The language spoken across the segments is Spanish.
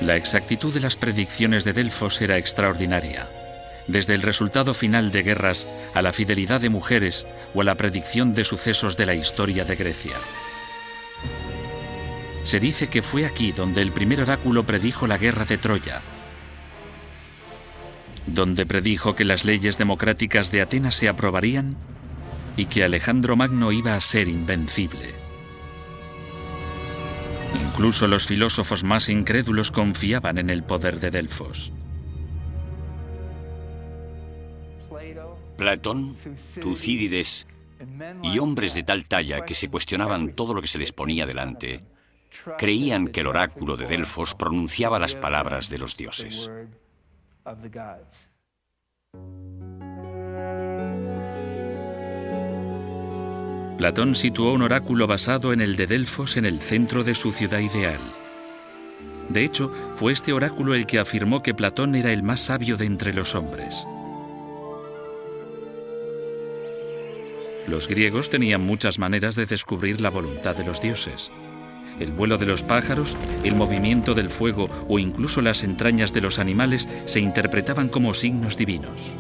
La exactitud de las predicciones de Delfos era extraordinaria, desde el resultado final de guerras a la fidelidad de mujeres o a la predicción de sucesos de la historia de Grecia. Se dice que fue aquí donde el primer oráculo predijo la guerra de Troya, donde predijo que las leyes democráticas de Atenas se aprobarían y que Alejandro Magno iba a ser invencible. Incluso los filósofos más incrédulos confiaban en el poder de Delfos. Platón, Tucídides y hombres de tal talla que se cuestionaban todo lo que se les ponía delante, creían que el oráculo de Delfos pronunciaba las palabras de los dioses. Platón situó un oráculo basado en el de Delfos en el centro de su ciudad ideal. De hecho, fue este oráculo el que afirmó que Platón era el más sabio de entre los hombres. Los griegos tenían muchas maneras de descubrir la voluntad de los dioses. El vuelo de los pájaros, el movimiento del fuego o incluso las entrañas de los animales se interpretaban como signos divinos.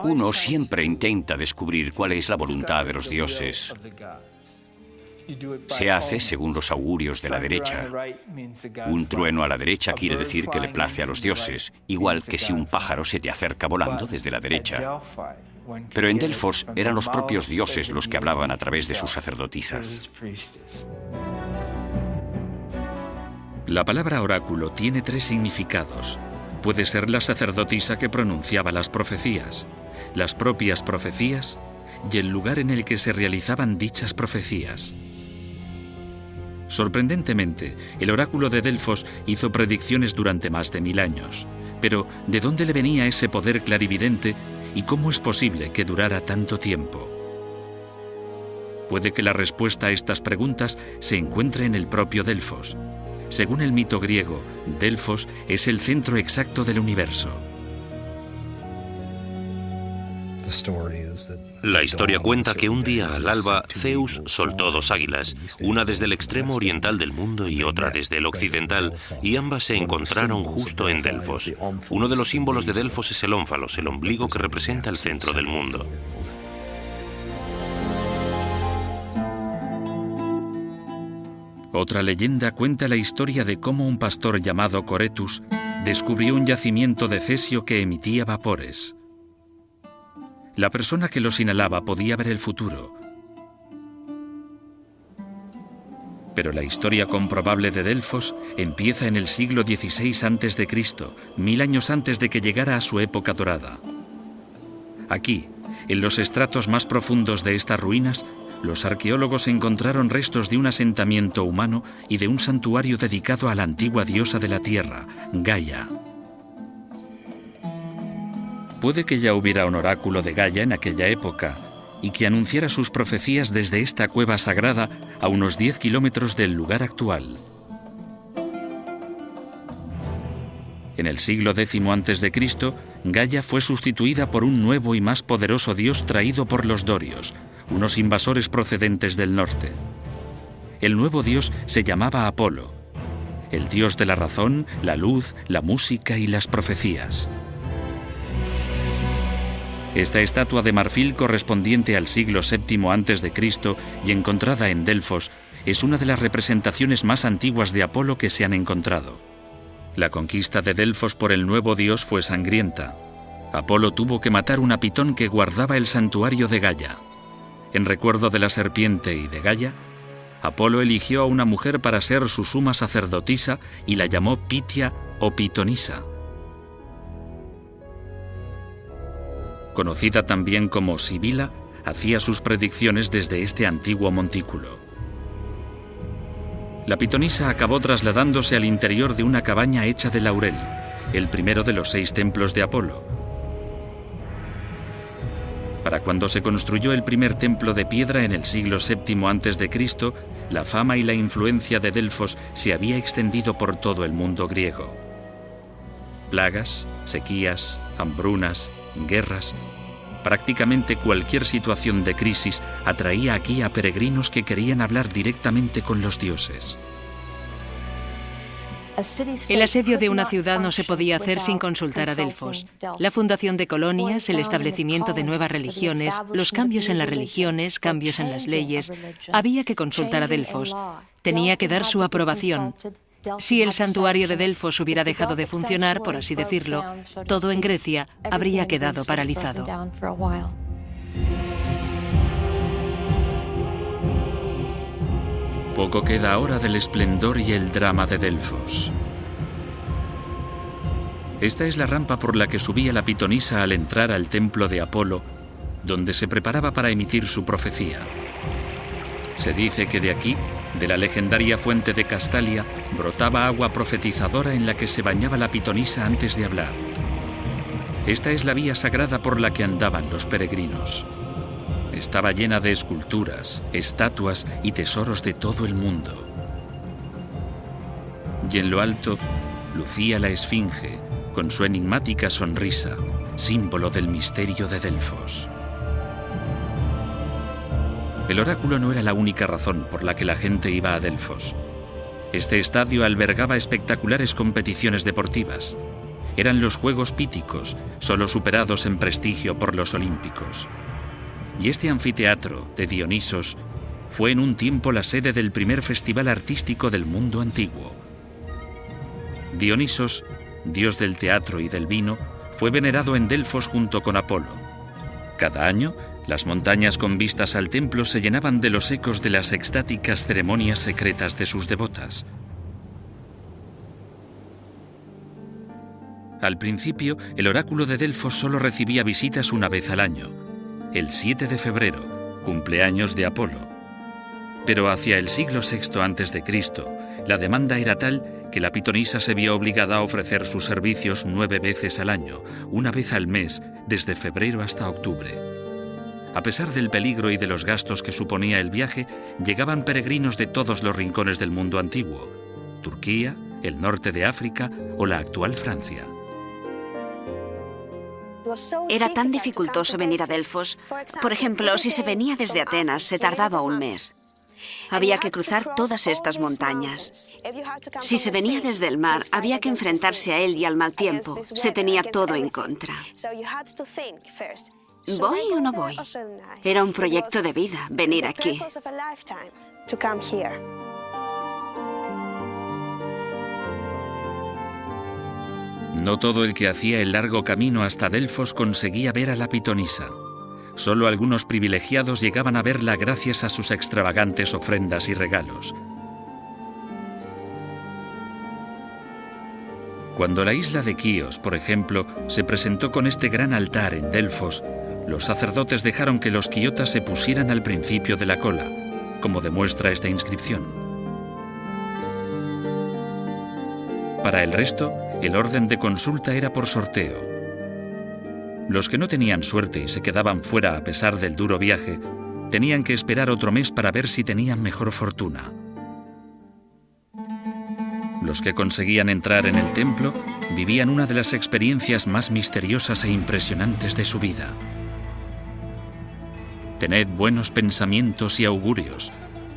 Uno siempre intenta descubrir cuál es la voluntad de los dioses. Se hace según los augurios de la derecha. Un trueno a la derecha quiere decir que le place a los dioses, igual que si un pájaro se te acerca volando desde la derecha. Pero en Delfos eran los propios dioses los que hablaban a través de sus sacerdotisas. La palabra oráculo tiene tres significados. Puede ser la sacerdotisa que pronunciaba las profecías, las propias profecías y el lugar en el que se realizaban dichas profecías. Sorprendentemente, el oráculo de Delfos hizo predicciones durante más de 1000 años. Pero, ¿de dónde le venía ese poder clarividente y cómo es posible que durara tanto tiempo? Puede que la respuesta a estas preguntas se encuentre en el propio Delfos. Según el mito griego, Delfos es el centro exacto del universo. La historia cuenta que un día al alba Zeus soltó 2 águilas, una desde el extremo oriental del mundo y otra desde el occidental, y ambas se encontraron justo en Delfos. Uno de los símbolos de Delfos es el ónfalos, el ombligo que representa el centro del mundo. Otra leyenda cuenta la historia de cómo un pastor llamado Coretus descubrió un yacimiento de cesio que emitía vapores. La persona que los inhalaba podía ver el futuro. Pero la historia comprobable de Delfos empieza en el siglo XVI a.C., 1000 años antes de que llegara a su época dorada. Aquí, en los estratos más profundos de estas ruinas, los arqueólogos encontraron restos de un asentamiento humano y de un santuario dedicado a la antigua diosa de la tierra, Gaia. Puede que ya hubiera un oráculo de Gaia en aquella época y que anunciara sus profecías desde esta cueva sagrada a unos 10 kilómetros del lugar actual. En el siglo X a.C., Gaia fue sustituida por un nuevo y más poderoso dios traído por los dorios, unos invasores procedentes del norte. El nuevo dios se llamaba Apolo, el dios de la razón, la luz, la música y las profecías. Esta estatua de marfil correspondiente al siglo VII a.C. y encontrada en Delfos es una de las representaciones más antiguas de Apolo que se han encontrado. La conquista de Delfos por el nuevo dios fue sangrienta. Apolo tuvo que matar una pitón que guardaba el santuario de Gaia. En recuerdo de la serpiente y de Gaia, Apolo eligió a una mujer para ser su suma sacerdotisa y la llamó Pitia o Pitonisa. Conocida también como Sibila, hacía sus predicciones desde este antiguo montículo. La pitonisa acabó trasladándose al interior de una cabaña hecha de laurel, el primero de los 6 templos de Apolo. Para cuando se construyó el primer templo de piedra en el siglo VII a.C., la fama y la influencia de Delfos se había extendido por todo el mundo griego. Plagas, sequías, hambrunas, guerras Prácticamente cualquier situación de crisis atraía aquí a peregrinos que querían hablar directamente con los dioses. El asedio de una ciudad no se podía hacer sin consultar a Delfos. La fundación de colonias, el establecimiento de nuevas religiones, los cambios en las religiones, cambios en las leyes. Había que consultar a Delfos. Tenía que dar su aprobación. Si el santuario de Delfos hubiera dejado de funcionar, por así decirlo, todo en Grecia habría quedado paralizado. Poco queda ahora del esplendor y el drama de Delfos. Esta es la rampa por la que subía la pitonisa al entrar al templo de Apolo, donde se preparaba para emitir su profecía. Se dice que de aquí, de la legendaria fuente de Castalia, brotaba agua profetizadora en la que se bañaba la pitonisa antes de hablar. Esta es la vía sagrada por la que andaban los peregrinos. Estaba llena de esculturas, estatuas y tesoros de todo el mundo. Y en lo alto lucía la Esfinge, con su enigmática sonrisa, símbolo del misterio de Delfos. El oráculo no era la única razón por la que la gente iba a Delfos. Este estadio albergaba espectaculares competiciones deportivas. Eran los Juegos Píticos, solo superados en prestigio por los olímpicos. Y este anfiteatro de Dionisos fue en un tiempo la sede del primer festival artístico del mundo antiguo. Dionisos, dios del teatro y del vino, fue venerado en Delfos junto con Apolo. Cada año, las montañas con vistas al templo se llenaban de los ecos de las extáticas ceremonias secretas de sus devotas. Al principio, el oráculo de Delfos solo recibía visitas una vez al año, el 7 de febrero, cumpleaños de Apolo. Pero hacia el siglo VI a.C., la demanda era tal que la pitonisa se vio obligada a ofrecer sus servicios 9 veces al año, una vez al mes, desde febrero hasta octubre. A pesar del peligro y de los gastos que suponía el viaje, llegaban peregrinos de todos los rincones del mundo antiguo: Turquía, el norte de África o la actual Francia. Era tan dificultoso venir a Delfos. Por ejemplo, si se venía desde Atenas, se tardaba un mes. Había que cruzar todas estas montañas. Si se venía desde el mar, había que enfrentarse a él y al mal tiempo. Se tenía todo en contra. ¿Voy o no voy? Era un proyecto de vida, venir aquí. No todo el que hacía el largo camino hasta Delfos conseguía ver a la pitonisa. Solo algunos privilegiados llegaban a verla gracias a sus extravagantes ofrendas y regalos. Cuando la isla de Quíos, por ejemplo, se presentó con este gran altar en Delfos, los sacerdotes dejaron que los quiotas se pusieran al principio de la cola, como demuestra esta inscripción. Para el resto, el orden de consulta era por sorteo. Los que no tenían suerte y se quedaban fuera a pesar del duro viaje, tenían que esperar otro mes para ver si tenían mejor fortuna. Los que conseguían entrar en el templo vivían una de las experiencias más misteriosas e impresionantes de su vida. Tened buenos pensamientos y augurios,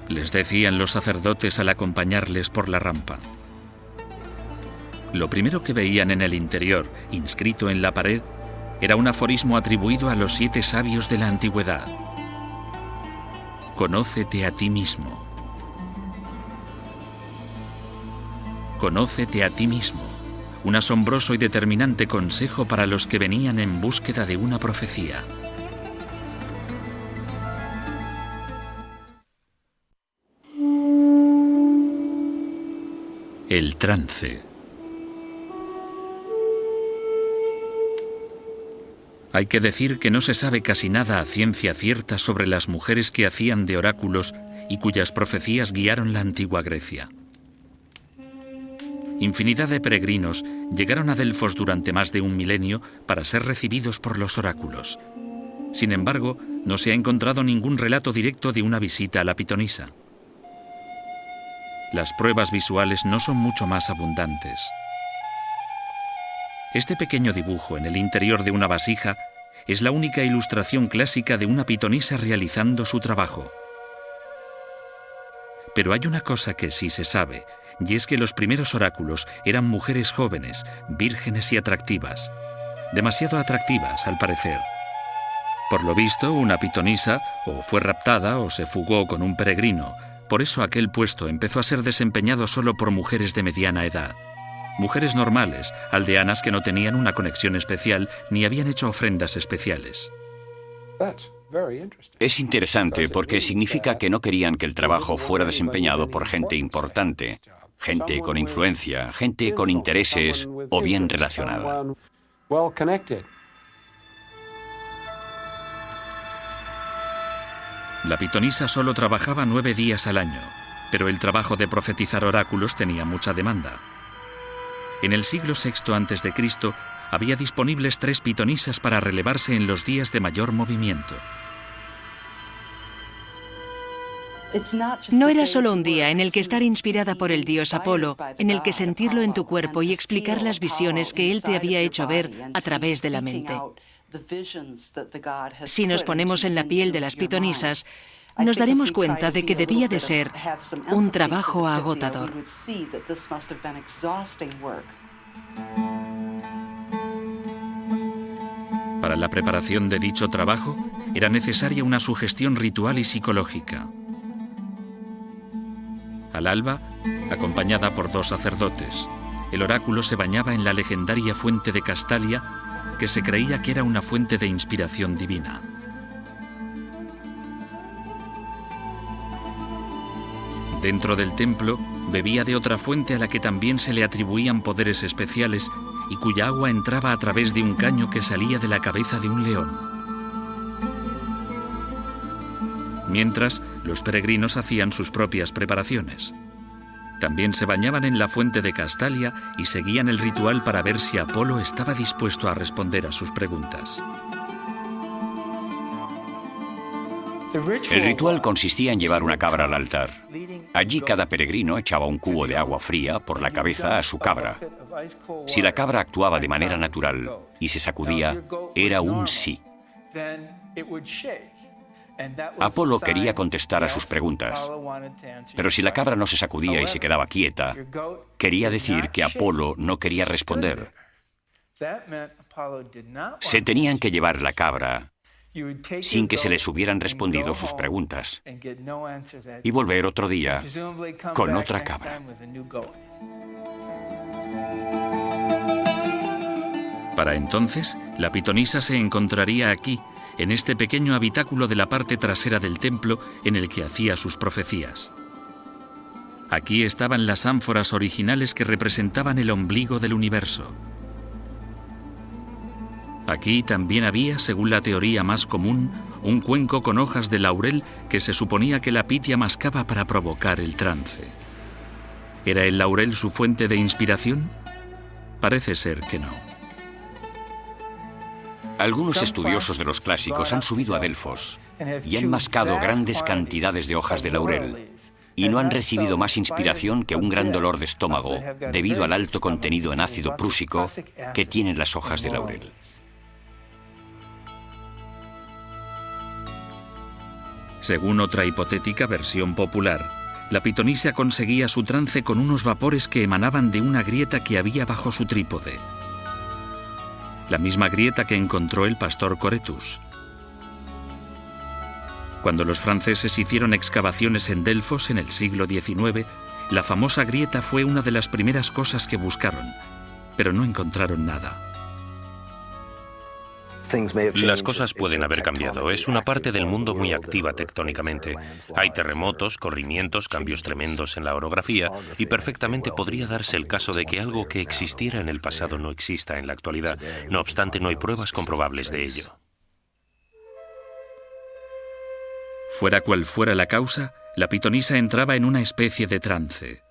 les decían los sacerdotes al acompañarles por la rampa. Lo primero que veían en el interior, inscrito en la pared, era un aforismo atribuido a los 7 sabios de la antigüedad. Conócete a ti mismo. Conócete a ti mismo. Un asombroso y determinante consejo para los que venían en búsqueda de una profecía. El trance. Hay que decir que no se sabe casi nada a ciencia cierta sobre las mujeres que hacían de oráculos y cuyas profecías guiaron la antigua Grecia. Infinidad de peregrinos llegaron a Delfos durante más de un milenio para ser recibidos por los oráculos. Sin embargo, no se ha encontrado ningún relato directo de una visita a la pitonisa. Las pruebas visuales no son mucho más abundantes. Este pequeño dibujo en el interior de una vasija es la única ilustración clásica de una pitonisa realizando su trabajo. Pero hay una cosa que sí se sabe, y es que los primeros oráculos eran mujeres jóvenes, vírgenes y atractivas. Demasiado atractivas, al parecer. Por lo visto, una pitonisa o fue raptada o se fugó con un peregrino. Por eso aquel puesto empezó a ser desempeñado solo por mujeres de mediana edad. Mujeres normales, aldeanas que no tenían una conexión especial ni habían hecho ofrendas especiales. Es interesante porque significa que no querían que el trabajo fuera desempeñado por gente importante, gente con influencia, gente con intereses o bien relacionada. La pitonisa solo trabajaba 9 días al año, pero el trabajo de profetizar oráculos tenía mucha demanda. En el siglo VI a.C. había disponibles 3 pitonisas para relevarse en los días de mayor movimiento. No era solo un día en el que estar inspirada por el dios Apolo, en el que sentirlo en tu cuerpo y explicar las visiones que él te había hecho ver a través de la mente. Si nos ponemos en la piel de las pitonisas, nos daremos cuenta de que debía de ser un trabajo agotador. Para la preparación de dicho trabajo, era necesaria una sugestión ritual y psicológica. Al alba, acompañada por 2 sacerdotes, el oráculo se bañaba en la legendaria fuente de Castalia, que se creía que era una fuente de inspiración divina. Dentro del templo, bebía de otra fuente a la que también se le atribuían poderes especiales y cuya agua entraba a través de un caño que salía de la cabeza de un león. Mientras, los peregrinos hacían sus propias preparaciones. También se bañaban en la fuente de Castalia y seguían el ritual para ver si Apolo estaba dispuesto a responder a sus preguntas. El ritual consistía en llevar una cabra al altar. Allí cada peregrino echaba un cubo de agua fría por la cabeza a su cabra. Si la cabra actuaba de manera natural y se sacudía, era un sí. Apolo quería contestar a sus preguntas, pero si la cabra no se sacudía y se quedaba quieta, quería decir que Apolo no quería responder. Se tenían que llevar la cabra sin que se les hubieran respondido sus preguntas y volver otro día con otra cabra. Para entonces, la pitonisa se encontraría aquí, en este pequeño habitáculo de la parte trasera del templo en el que hacía sus profecías. Aquí estaban las ánforas originales que representaban el ombligo del universo. Aquí también había, según la teoría más común, un cuenco con hojas de laurel que se suponía que la pitia mascaba para provocar el trance. ¿Era el laurel su fuente de inspiración? Parece ser que no. Algunos estudiosos de los clásicos han subido a Delfos y han mascado grandes cantidades de hojas de laurel y no han recibido más inspiración que un gran dolor de estómago debido al alto contenido en ácido prúsico que tienen las hojas de laurel. Según otra hipotética versión popular, la pitonisa conseguía su trance con unos vapores que emanaban de una grieta que había bajo su trípode. La misma grieta que encontró el pastor Coretus. Cuando los franceses hicieron excavaciones en Delfos en el siglo XIX, la famosa grieta fue una de las primeras cosas que buscaron, pero no encontraron nada. Las cosas pueden haber cambiado. Es una parte del mundo muy activa tectónicamente. Hay terremotos, corrimientos, cambios tremendos en la orografía y perfectamente podría darse el caso de que algo que existiera en el pasado no exista en la actualidad. No obstante, no hay pruebas comprobables de ello. Fuera cual fuera la causa, la pitonisa entraba en una especie de trance.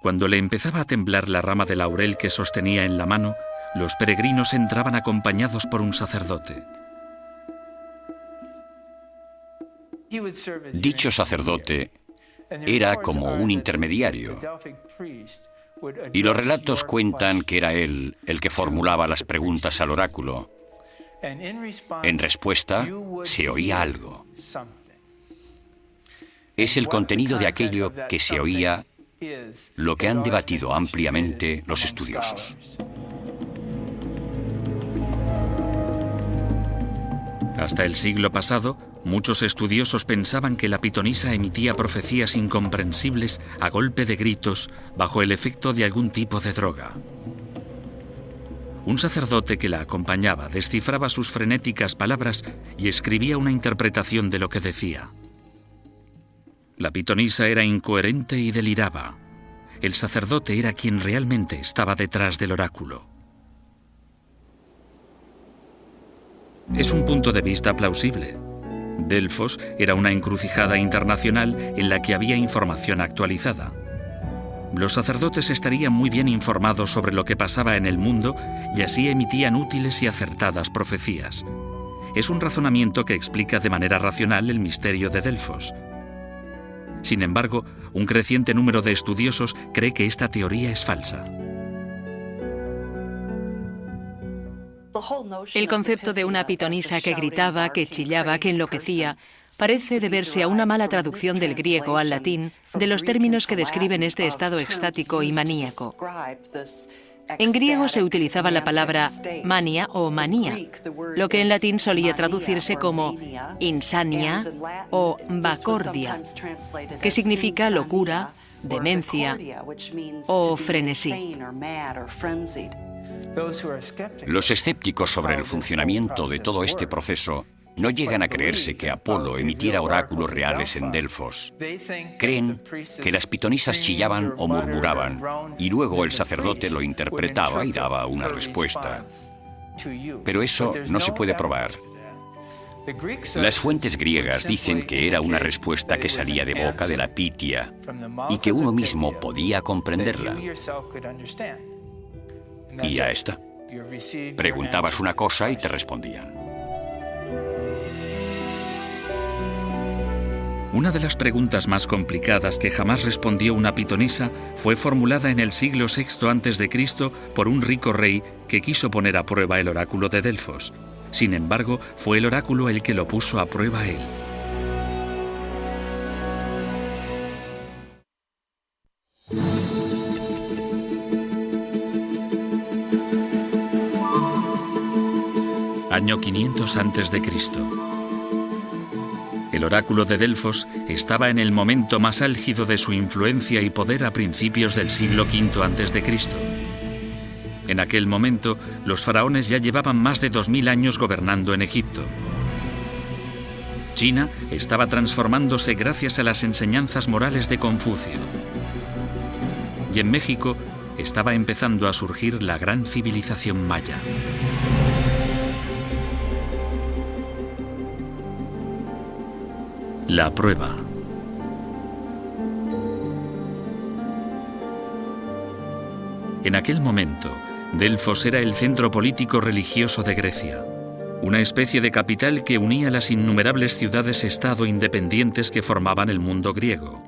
Cuando le empezaba a temblar la rama de laurel que sostenía en la mano, los peregrinos entraban acompañados por un sacerdote. Dicho sacerdote era como un intermediario, y los relatos cuentan que era él el que formulaba las preguntas al oráculo, En respuesta, se oía algo. Es el contenido de aquello que se oía lo que han debatido ampliamente los estudiosos. Hasta el siglo pasado, muchos estudiosos pensaban que la pitonisa emitía profecías incomprensibles a golpe de gritos bajo el efecto de algún tipo de droga. Un sacerdote que la acompañaba descifraba sus frenéticas palabras y escribía una interpretación de lo que decía. La pitonisa era incoherente y deliraba. El sacerdote era quien realmente estaba detrás del oráculo. Es un punto de vista plausible. Delfos era una encrucijada internacional en la que había información actualizada. Los sacerdotes estarían muy bien informados sobre lo que pasaba en el mundo y así emitían útiles y acertadas profecías. Es un razonamiento que explica de manera racional el misterio de Delfos. Sin embargo, un creciente número de estudiosos cree que esta teoría es falsa. El concepto de una pitonisa que gritaba, que chillaba, que enloquecía, parece deberse a una mala traducción del griego al latín de los términos que describen este estado extático y maníaco. En griego se utilizaba la palabra mania o manía, lo que en latín solía traducirse como insania o bacordia, que significa locura, demencia o frenesí. Los escépticos sobre el funcionamiento de todo este proceso no llegan a creerse que Apolo emitiera oráculos reales en Delfos. Creen que las pitonisas chillaban o murmuraban, y luego el sacerdote lo interpretaba y daba una respuesta. Pero eso no se puede probar. Las fuentes griegas dicen que era una respuesta que salía de boca de la Pitia y que uno mismo podía comprenderla. Y ya está. Preguntabas una cosa y te respondían. Una de las preguntas más complicadas que jamás respondió una pitonisa fue formulada en el siglo VI a.C. por un rico rey que quiso poner a prueba el oráculo de Delfos. Sin embargo, fue el oráculo el que lo puso a prueba a él. Año 500 a.C. El oráculo de Delfos estaba en el momento más álgido de su influencia y poder a principios del siglo V a.C. En aquel momento, los faraones ya llevaban más de 2000 años gobernando en Egipto. China estaba transformándose gracias a las enseñanzas morales de Confucio. Y en México estaba empezando a surgir la gran civilización maya. La prueba. En aquel momento, Delfos era el centro político religioso de Grecia, una especie de capital que unía las innumerables ciudades-estado independientes que formaban el mundo griego.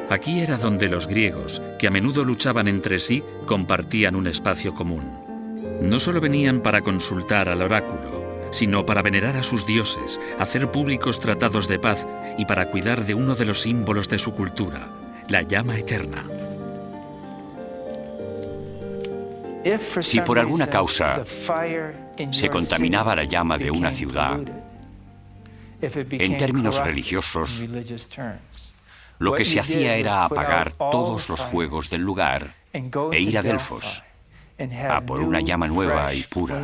Aquí era donde los griegos, que a menudo luchaban entre sí, compartían un espacio común. No solo venían para consultar al oráculo, sino para venerar a sus dioses, hacer públicos tratados de paz y para cuidar de uno de los símbolos de su cultura, la llama eterna. Si por alguna causa se contaminaba la llama de una ciudad, en términos religiosos, lo que se hacía era apagar todos los fuegos del lugar e ir a Delfos, a por una llama nueva y pura.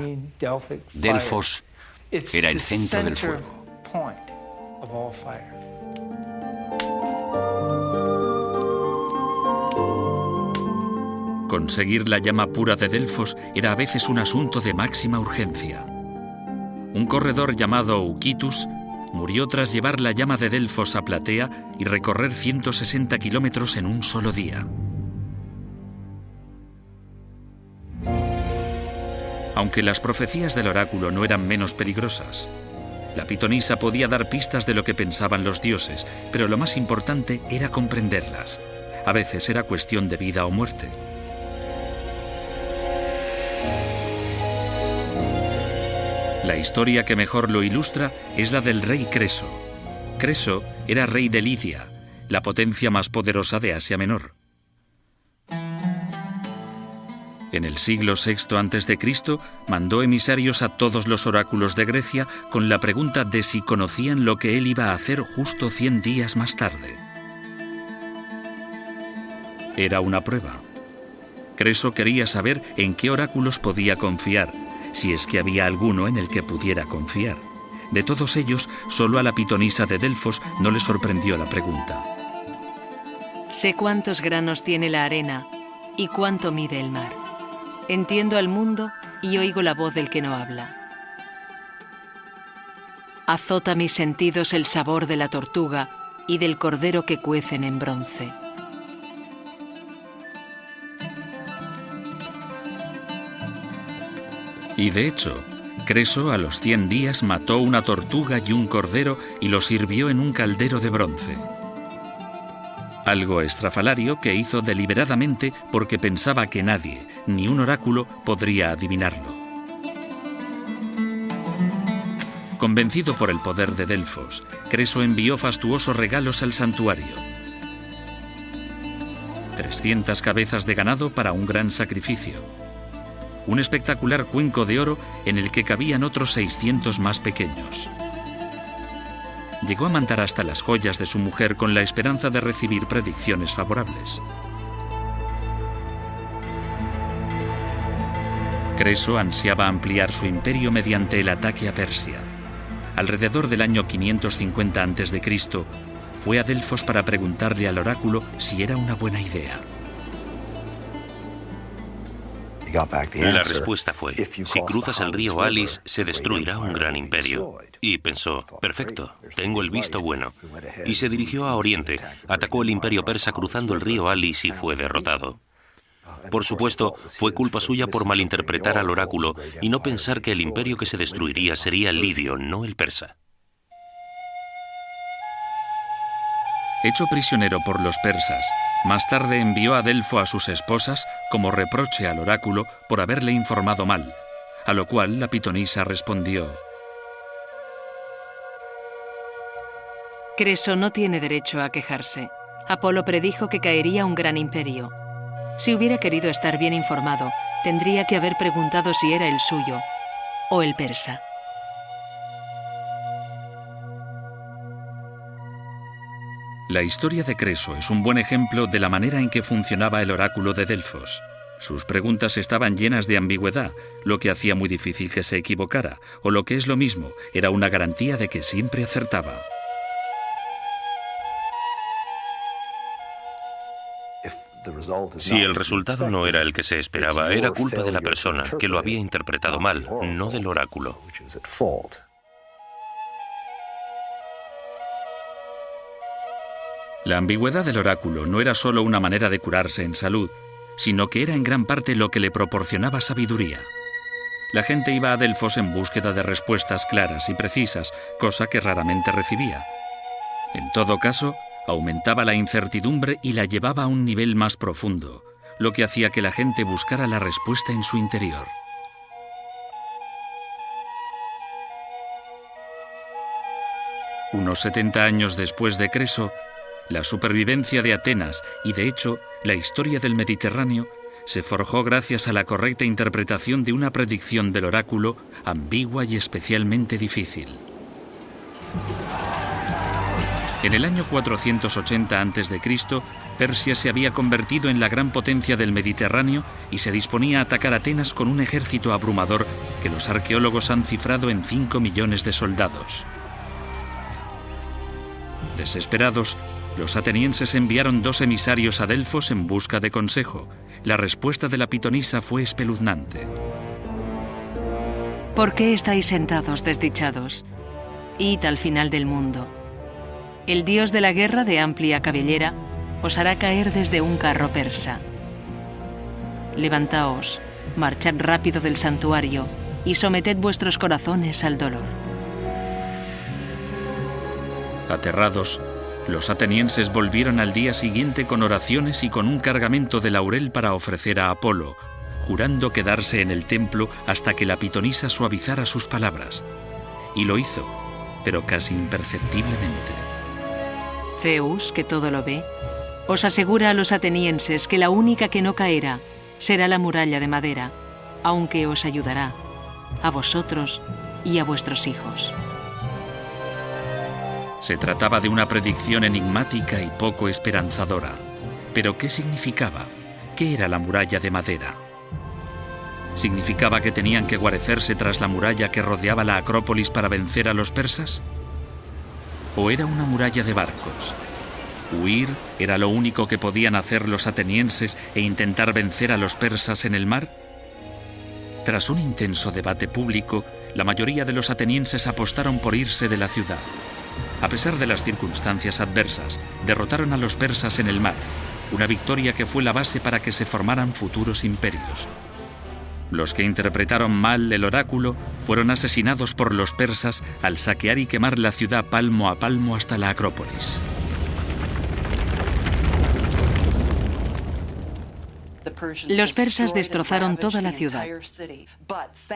Delfos era el centro del fuego. Conseguir la llama pura de Delfos era a veces un asunto de máxima urgencia. Un corredor llamado Uquitus murió tras llevar la llama de Delfos a Platea y recorrer 160 kilómetros en un solo día. Aunque las profecías del oráculo no eran menos peligrosas, la pitonisa podía dar pistas de lo que pensaban los dioses, pero lo más importante era comprenderlas. A veces era cuestión de vida o muerte. La historia que mejor lo ilustra es la del rey Creso. Creso era rey de Lidia, la potencia más poderosa de Asia Menor. En el siglo VI a.C. mandó emisarios a todos los oráculos de Grecia con la pregunta de si conocían lo que él iba a hacer justo 100 días más tarde. Era una prueba. Creso quería saber en qué oráculos podía confiar, si es que había alguno en el que pudiera confiar. De todos ellos, solo a la pitonisa de Delfos no le sorprendió la pregunta. Sé cuántos granos tiene la arena y cuánto mide el mar. Entiendo al mundo y oigo la voz del que no habla. Azota mis sentidos el sabor de la tortuga y del cordero que cuecen en bronce. Y de hecho, Creso a los 100 días mató una tortuga y un cordero y lo sirvió en un caldero de bronce. Algo estrafalario que hizo deliberadamente porque pensaba que nadie, ni un oráculo, podría adivinarlo. Convencido por el poder de Delfos, Creso envió fastuosos regalos al santuario. 300 cabezas de ganado para un gran sacrificio. Un espectacular cuenco de oro en el que cabían otros 600 más pequeños. Llegó a mandar hasta las joyas de su mujer con la esperanza de recibir predicciones favorables. Creso ansiaba ampliar su imperio mediante el ataque a Persia. Alrededor del año 550 a.C., fue a Delfos para preguntarle al oráculo si era una buena idea. La respuesta fue, si cruzas el río Alis, se destruirá un gran imperio. Y pensó, perfecto, tengo el visto bueno. Y se dirigió a Oriente, atacó el imperio persa cruzando el río Alis y fue derrotado. Por supuesto, fue culpa suya por malinterpretar al oráculo y no pensar que el imperio que se destruiría sería el lidio, no el persa. Hecho prisionero por los persas, más tarde envió a Delfo a sus esposas como reproche al oráculo por haberle informado mal, a lo cual la pitonisa respondió: Creso no tiene derecho a quejarse. Apolo predijo que caería un gran imperio. Si hubiera querido estar bien informado, tendría que haber preguntado si era el suyo o el persa. La historia de Creso es un buen ejemplo de la manera en que funcionaba el oráculo de Delfos. Sus preguntas estaban llenas de ambigüedad, lo que hacía muy difícil que se equivocara, o lo que es lo mismo, era una garantía de que siempre acertaba. Si el resultado no era el que se esperaba, era culpa de la persona que lo había interpretado mal, no del oráculo. La ambigüedad del oráculo no era solo una manera de curarse en salud, sino que era en gran parte lo que le proporcionaba sabiduría. La gente iba a Delfos en búsqueda de respuestas claras y precisas, cosa que raramente recibía. En todo caso, aumentaba la incertidumbre y la llevaba a un nivel más profundo, lo que hacía que la gente buscara la respuesta en su interior. Unos 70 años después de Creso, la supervivencia de Atenas y, de hecho, la historia del Mediterráneo se forjó gracias a la correcta interpretación de una predicción del oráculo ambigua y especialmente difícil. En el año 480 a.C., Persia se había convertido en la gran potencia del Mediterráneo y se disponía a atacar Atenas con un ejército abrumador que los arqueólogos han cifrado en 5 millones de soldados. Desesperados, los atenienses enviaron 2 emisarios a Delfos en busca de consejo. La respuesta de la pitonisa fue espeluznante. ¿Por qué estáis sentados desdichados? Id al final del mundo. El dios de la guerra de amplia cabellera os hará caer desde un carro persa. Levantaos, marchad rápido del santuario y someted vuestros corazones al dolor. Aterrados, los atenienses volvieron al día siguiente con oraciones y con un cargamento de laurel para ofrecer a Apolo, jurando quedarse en el templo hasta que la pitonisa suavizara sus palabras. Y lo hizo, pero casi imperceptiblemente. Zeus, que todo lo ve, os asegura a los atenienses que la única que no caerá será la muralla de madera, aunque os ayudará, a vosotros y a vuestros hijos. Se trataba de una predicción enigmática y poco esperanzadora. ¿Pero qué significaba? ¿Qué era la muralla de madera? ¿Significaba que tenían que guarecerse tras la muralla que rodeaba la Acrópolis para vencer a los persas? ¿O era una muralla de barcos? ¿Huir era lo único que podían hacer los atenienses e intentar vencer a los persas en el mar? Tras un intenso debate público, la mayoría de los atenienses apostaron por irse de la ciudad. A pesar de las circunstancias adversas, derrotaron a los persas en el mar, una victoria que fue la base para que se formaran futuros imperios. Los que interpretaron mal el oráculo fueron asesinados por los persas al saquear y quemar la ciudad palmo a palmo hasta la Acrópolis. Los persas destrozaron toda la ciudad.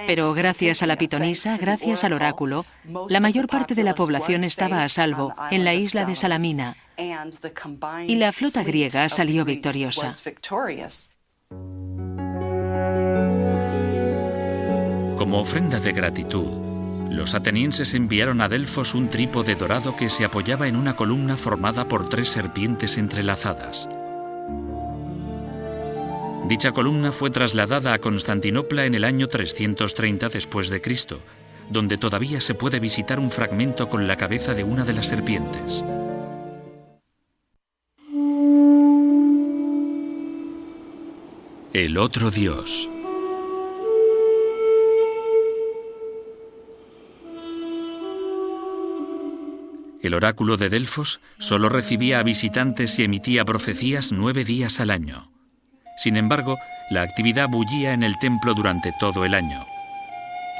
Pero gracias a la pitonisa, gracias al oráculo, la mayor parte de la población estaba a salvo en la isla de Salamina, y la flota griega salió victoriosa. Como ofrenda de gratitud, los atenienses enviaron a Delfos un trípode dorado que se apoyaba en una columna formada por 3 serpientes entrelazadas. Dicha columna fue trasladada a Constantinopla en el año 330 después de Cristo, donde todavía se puede visitar un fragmento con la cabeza de una de las serpientes. El otro dios. El oráculo de Delfos solo recibía a visitantes y emitía profecías 9 días al año. Sin embargo, la actividad bullía en el templo durante todo el año.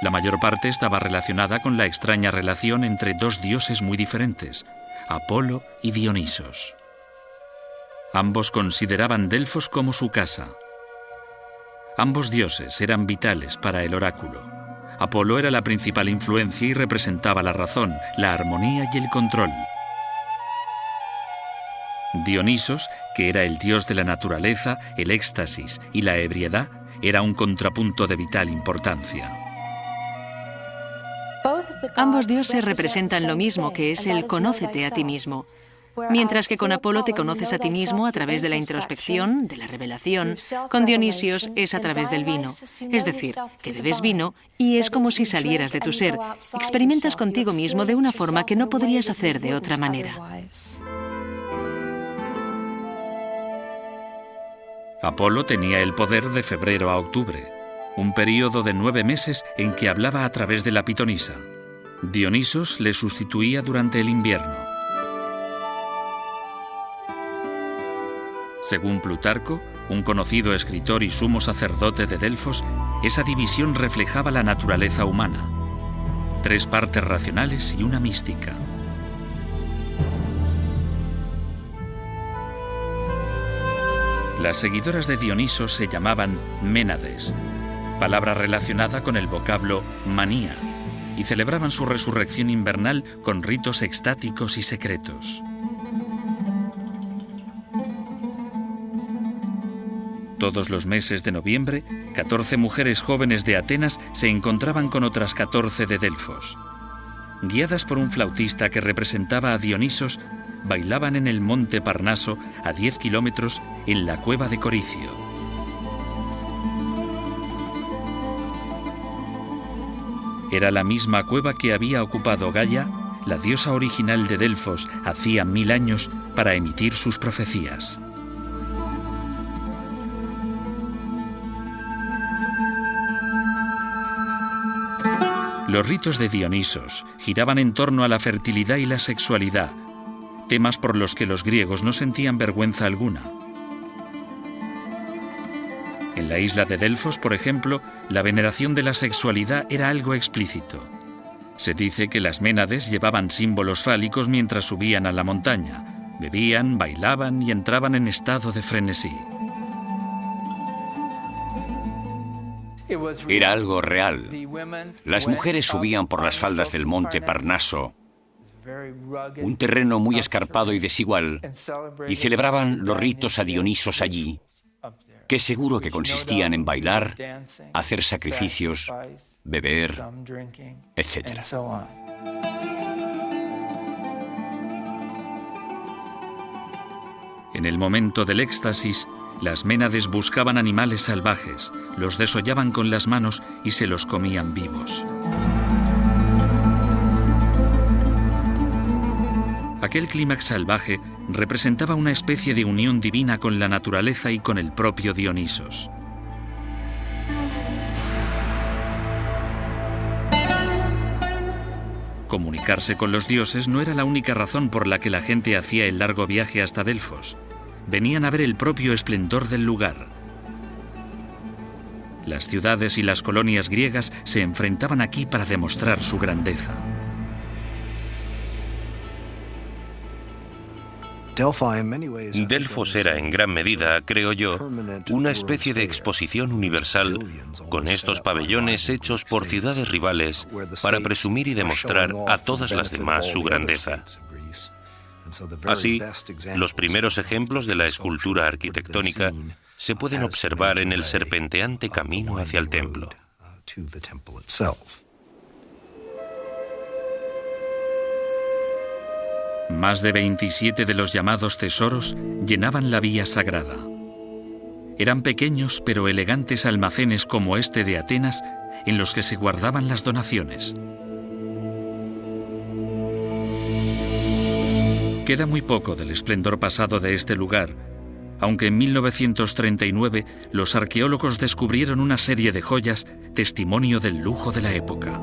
La mayor parte estaba relacionada con la extraña relación entre 2 dioses muy diferentes, Apolo y Dionisos. Ambos consideraban Delfos como su casa. Ambos dioses eran vitales para el oráculo. Apolo era la principal influencia y representaba la razón, la armonía y el control. Dionisos, que era el dios de la naturaleza, el éxtasis y la ebriedad, era un contrapunto de vital importancia. Ambos dioses representan lo mismo, que es el conócete a ti mismo. Mientras que con Apolo te conoces a ti mismo a través de la introspección, de la revelación, con Dionisios es a través del vino. Es decir, que bebes vino y es como si salieras de tu ser. Experimentas contigo mismo de una forma que no podrías hacer de otra manera. Apolo tenía el poder de febrero a octubre, un período de 9 meses en que hablaba a través de la pitonisa. Dionisos le sustituía durante el invierno. Según Plutarco, un conocido escritor y sumo sacerdote de Delfos, esa división reflejaba la naturaleza humana. 3 partes racionales y una mística. Las seguidoras de Dionisos se llamaban Ménades, palabra relacionada con el vocablo manía, y celebraban su resurrección invernal con ritos extáticos y secretos. Todos los meses de noviembre, 14 mujeres jóvenes de Atenas se encontraban con otras 14 de Delfos. Guiadas por un flautista que representaba a Dionisos, bailaban en el monte Parnaso, a 10 kilómetros, en la cueva de Coricio. Era la misma cueva que había ocupado Gaia, la diosa original de Delfos, hacía 1000 años para emitir sus profecías. Los ritos de Dionisos giraban en torno a la fertilidad y la sexualidad, temas por los que los griegos no sentían vergüenza alguna. En la isla de Delfos, por ejemplo, la veneración de la sexualidad era algo explícito. Se dice que las Ménades llevaban símbolos fálicos mientras subían a la montaña, bebían, bailaban y entraban en estado de frenesí. Era algo real. Las mujeres subían por las faldas del monte Parnaso, un terreno muy escarpado y desigual, y celebraban los ritos a Dionisos allí, que seguro que consistían en bailar, hacer sacrificios, beber, etc. En el momento del éxtasis, las ménades buscaban animales salvajes, los desollaban con las manos y se los comían vivos. Aquel clímax salvaje representaba una especie de unión divina con la naturaleza y con el propio Dionisos. Comunicarse con los dioses no era la única razón por la que la gente hacía el largo viaje hasta Delfos. Venían a ver el propio esplendor del lugar. Las ciudades y las colonias griegas se enfrentaban aquí para demostrar su grandeza. Delfos era en gran medida, creo yo, una especie de exposición universal con estos pabellones hechos por ciudades rivales para presumir y demostrar a todas las demás su grandeza. Así, los primeros ejemplos de la escultura arquitectónica se pueden observar en el serpenteante camino hacia el templo. Más de 27 de los llamados tesoros llenaban la vía sagrada. Eran pequeños pero elegantes almacenes como este de Atenas en los que se guardaban las donaciones. Queda muy poco del esplendor pasado de este lugar, aunque en 1939 los arqueólogos descubrieron una serie de joyas, testimonio del lujo de la época.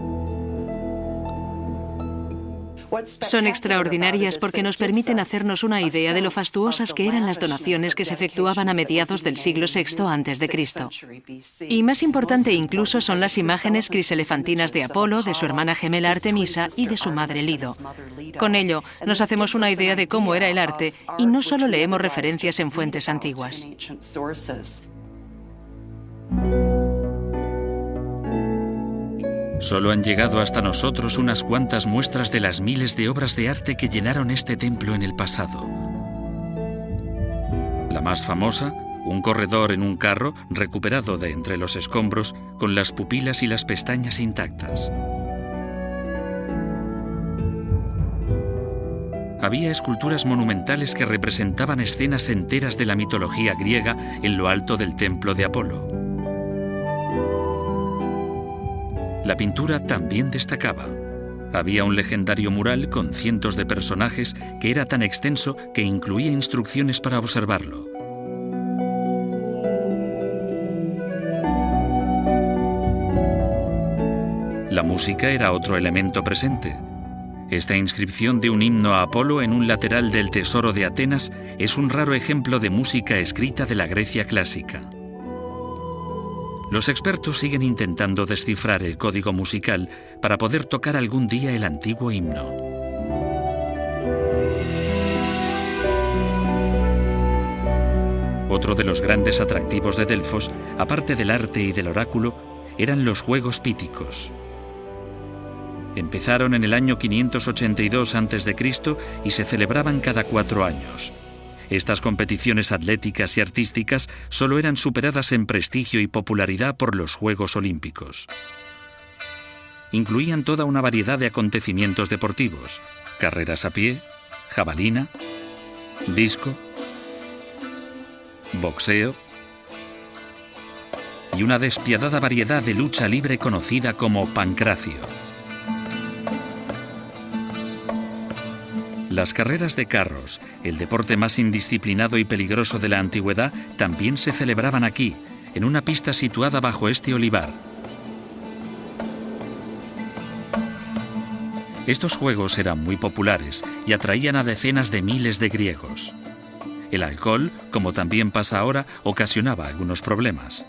Son extraordinarias porque nos permiten hacernos una idea de lo fastuosas que eran las donaciones que se efectuaban a mediados del siglo VI a.C. Y más importante incluso son las imágenes criselefantinas de Apolo, de su hermana gemela Artemisa y de su madre Lido. Con ello, nos hacemos una idea de cómo era el arte y no solo leemos referencias en fuentes antiguas. Solo han llegado hasta nosotros unas cuantas muestras de las miles de obras de arte que llenaron este templo en el pasado. La más famosa, un corredor en un carro recuperado de entre los escombros con las pupilas y las pestañas intactas. Había esculturas monumentales que representaban escenas enteras de la mitología griega en lo alto del templo de Apolo. La pintura también destacaba. Había un legendario mural con cientos de personajes que era tan extenso que incluía instrucciones para observarlo. La música era otro elemento presente. Esta inscripción de un himno a Apolo en un lateral del Tesoro de Atenas es un raro ejemplo de música escrita de la Grecia clásica. Los expertos siguen intentando descifrar el código musical para poder tocar algún día el antiguo himno. Otro de los grandes atractivos de Delfos, aparte del arte y del oráculo, eran los Juegos Píticos. Empezaron en el año 582 a.C. y se celebraban cada 4 años. Estas competiciones atléticas y artísticas solo eran superadas en prestigio y popularidad por los Juegos Olímpicos. Incluían toda una variedad de acontecimientos deportivos: carreras a pie, jabalina, disco, boxeo y una despiadada variedad de lucha libre conocida como pancracio. Las carreras de carros, el deporte más indisciplinado y peligroso de la antigüedad, también se celebraban aquí, en una pista situada bajo este olivar. Estos juegos eran muy populares y atraían a decenas de miles de griegos. El alcohol, como también pasa ahora, ocasionaba algunos problemas.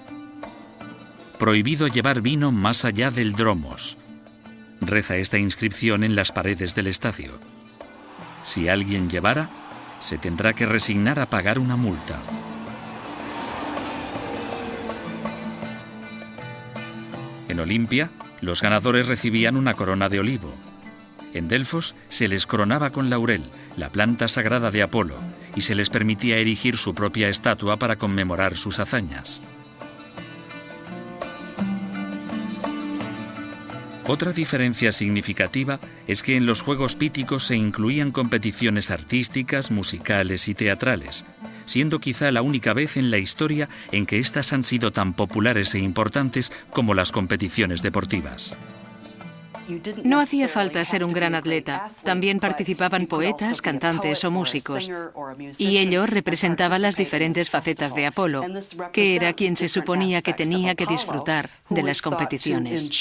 Prohibido llevar vino más allá del dromos. Reza esta inscripción en las paredes del estadio. Si alguien llevara, se tendrá que resignar a pagar una multa. En Olimpia, los ganadores recibían una corona de olivo. En Delfos se les coronaba con laurel, la planta sagrada de Apolo, y se les permitía erigir su propia estatua para conmemorar sus hazañas. Otra diferencia significativa es que en los Juegos Píticos se incluían competiciones artísticas, musicales y teatrales, siendo quizá la única vez en la historia en que éstas han sido tan populares e importantes como las competiciones deportivas. No hacía falta ser un gran atleta. También participaban poetas, cantantes o músicos. Y ello representaba las diferentes facetas de Apolo, que era quien se suponía que tenía que disfrutar de las competiciones.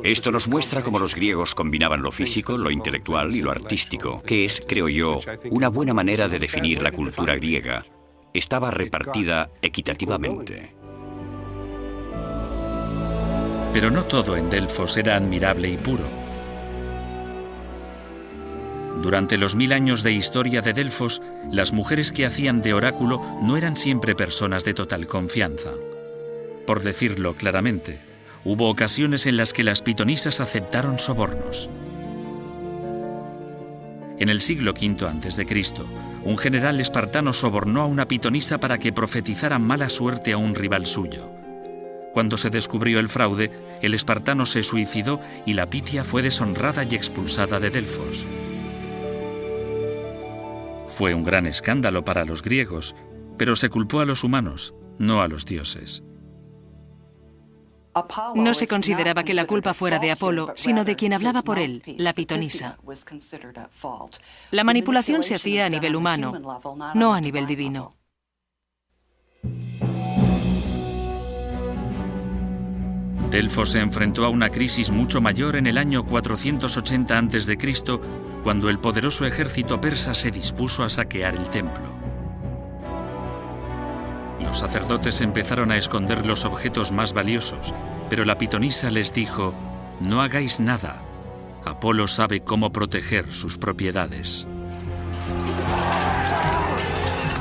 Esto nos muestra cómo los griegos combinaban lo físico, lo intelectual y lo artístico, que es, creo yo, una buena manera de definir la cultura griega. Estaba repartida equitativamente. Pero no todo en Delfos era admirable y puro. Durante los 1000 años de historia de Delfos, las mujeres que hacían de oráculo no eran siempre personas de total confianza. Por decirlo claramente, hubo ocasiones en las que las pitonisas aceptaron sobornos. En el siglo V a.C., un general espartano sobornó a una pitonisa para que profetizara mala suerte a un rival suyo. Cuando se descubrió el fraude, el espartano se suicidó y la Pitia fue deshonrada y expulsada de Delfos. Fue un gran escándalo para los griegos, pero se culpó a los humanos, no a los dioses. No se consideraba que la culpa fuera de Apolo, sino de quien hablaba por él, la pitonisa. La manipulación se hacía a nivel humano, no a nivel divino. Delfos se enfrentó a una crisis mucho mayor en el año 480 a.C., cuando el poderoso ejército persa se dispuso a saquear el templo. Los sacerdotes empezaron a esconder los objetos más valiosos, pero la pitonisa les dijo: «No hagáis nada. Apolo sabe cómo proteger sus propiedades».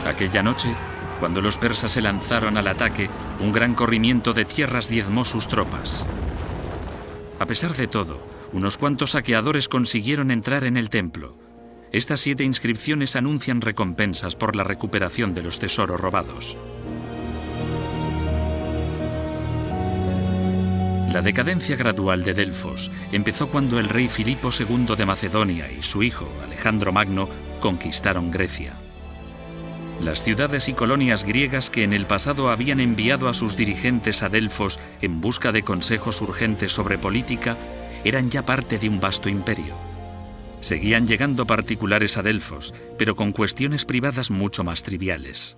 Aquella noche, cuando los persas se lanzaron al ataque, un gran corrimiento de tierras diezmó sus tropas. A pesar de todo, unos cuantos saqueadores consiguieron entrar en el templo. Estas 7 inscripciones anuncian recompensas por la recuperación de los tesoros robados. La decadencia gradual de Delfos empezó cuando el rey Filipo II de Macedonia y su hijo, Alejandro Magno, conquistaron Grecia. Las ciudades y colonias griegas que en el pasado habían enviado a sus dirigentes a Delfos en busca de consejos urgentes sobre política, eran ya parte de un vasto imperio. Seguían llegando particulares a Delfos, pero con cuestiones privadas mucho más triviales.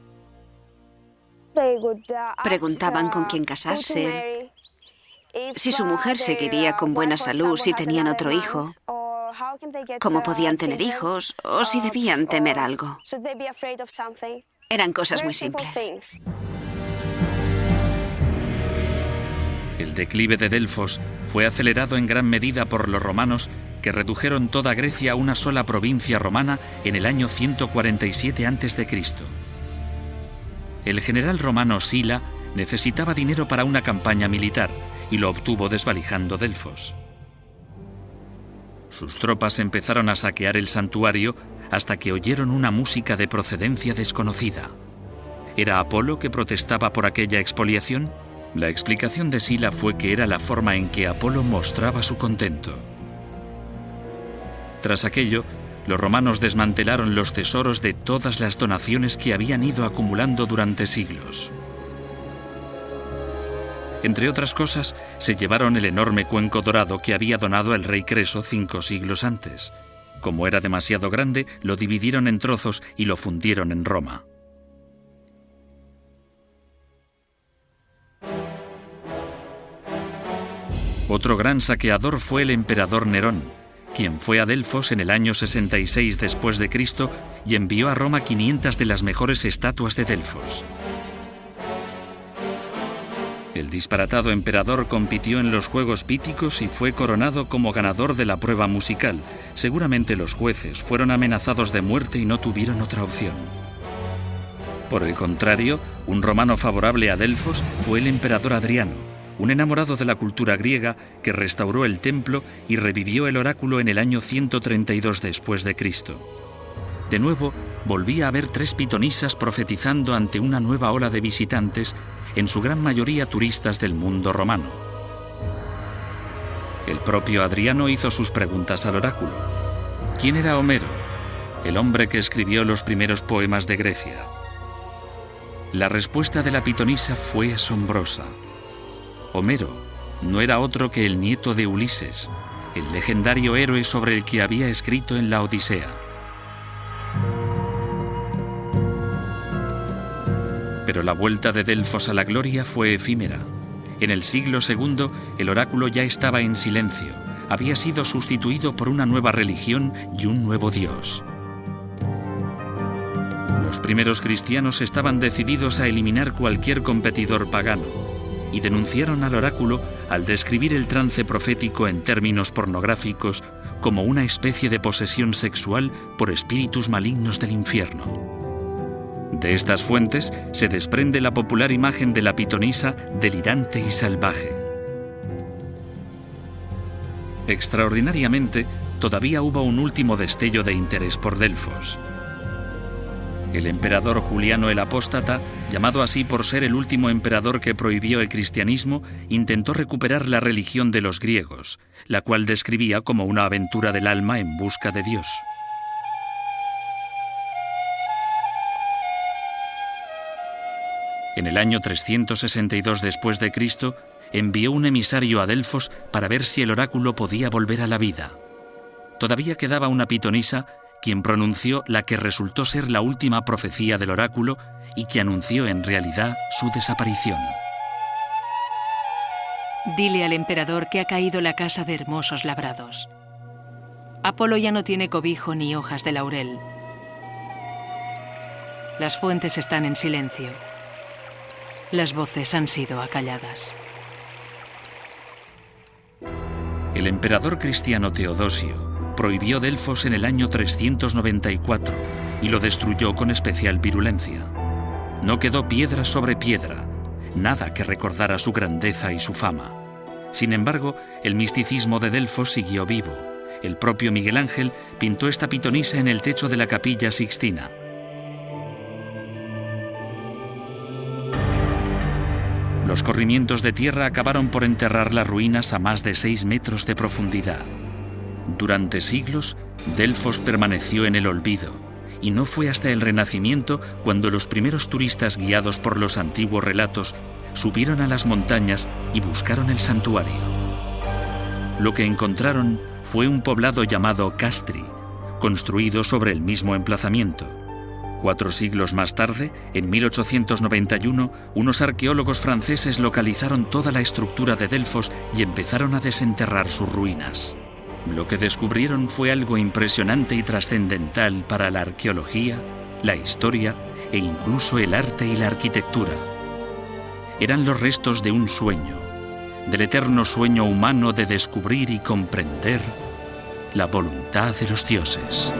Preguntaban con quién casarse, si su mujer seguiría con buena salud si tenían otro hijo, cómo podían tener hijos o si debían temer algo. Eran cosas muy simples. El declive de Delfos fue acelerado en gran medida por los romanos, que redujeron toda Grecia a una sola provincia romana en el año 147 a.C. El general romano Sila necesitaba dinero para una campaña militar y lo obtuvo desvalijando Delfos. Sus tropas empezaron a saquear el santuario hasta que oyeron una música de procedencia desconocida. ¿Era Apolo que protestaba por aquella expoliación? La explicación de Sila fue que era la forma en que Apolo mostraba su contento. Tras aquello, los romanos desmantelaron los tesoros de todas las donaciones que habían ido acumulando durante siglos. Entre otras cosas, se llevaron el enorme cuenco dorado que había donado el rey Creso 5 siglos antes. Como era demasiado grande, lo dividieron en trozos y lo fundieron en Roma. Otro gran saqueador fue el emperador Nerón, quien fue a Delfos en el año 66 después de Cristo y envió a Roma 500 de las mejores estatuas de Delfos. El disparatado emperador compitió en los Juegos Píticos y fue coronado como ganador de la prueba musical. Seguramente los jueces fueron amenazados de muerte y no tuvieron otra opción. Por el contrario, un romano favorable a Delfos fue el emperador Adriano, un enamorado de la cultura griega que restauró el templo y revivió el oráculo en el año 132 después de Cristo. De nuevo, volvía a haber 3 pitonisas profetizando ante una nueva ola de visitantes, en su gran mayoría turistas del mundo romano. El propio Adriano hizo sus preguntas al oráculo. ¿Quién era Homero, el hombre que escribió los primeros poemas de Grecia? La respuesta de la pitonisa fue asombrosa. Homero no era otro que el nieto de Ulises, el legendario héroe sobre el que había escrito en la Odisea. Pero la vuelta de Delfos a la gloria fue efímera. En el siglo II, el oráculo ya estaba en silencio. Había sido sustituido por una nueva religión y un nuevo dios. Los primeros cristianos estaban decididos a eliminar cualquier competidor pagano y denunciaron al oráculo al describir el trance profético en términos pornográficos como una especie de posesión sexual por espíritus malignos del infierno. De estas fuentes se desprende la popular imagen de la pitonisa delirante y salvaje. Extraordinariamente, todavía hubo un último destello de interés por Delfos. El emperador Juliano el Apóstata, llamado así por ser el último emperador que prohibió el cristianismo, intentó recuperar la religión de los griegos, la cual describía como una aventura del alma en busca de Dios. En el año 362 después de Cristo, envió un emisario a Delfos para ver si el oráculo podía volver a la vida. Todavía quedaba una pitonisa, quien pronunció la que resultó ser la última profecía del oráculo y que anunció en realidad su desaparición. Dile al emperador que ha caído la casa de hermosos labrados. Apolo ya no tiene cobijo ni hojas de laurel. Las fuentes están en silencio. Las voces han sido acalladas. El emperador cristiano Teodosio prohibió Delfos en el año 394 y lo destruyó con especial virulencia. No quedó piedra sobre piedra, nada que recordara su grandeza y su fama. Sin embargo, el misticismo de Delfos siguió vivo. El propio Miguel Ángel pintó esta pitonisa en el techo de la Capilla Sixtina. Los corrimientos de tierra acabaron por enterrar las ruinas a más de 6 metros de profundidad. Durante siglos, Delfos permaneció en el olvido, y no fue hasta el Renacimiento cuando los primeros turistas, guiados por los antiguos relatos, subieron a las montañas y buscaron el santuario. Lo que encontraron fue un poblado llamado Castri, construido sobre el mismo emplazamiento. 4 siglos más tarde, en 1891, unos arqueólogos franceses localizaron toda la estructura de Delfos y empezaron a desenterrar sus ruinas. Lo que descubrieron fue algo impresionante y trascendental para la arqueología, la historia e incluso el arte y la arquitectura. Eran los restos de un sueño, del eterno sueño humano de descubrir y comprender la voluntad de los dioses.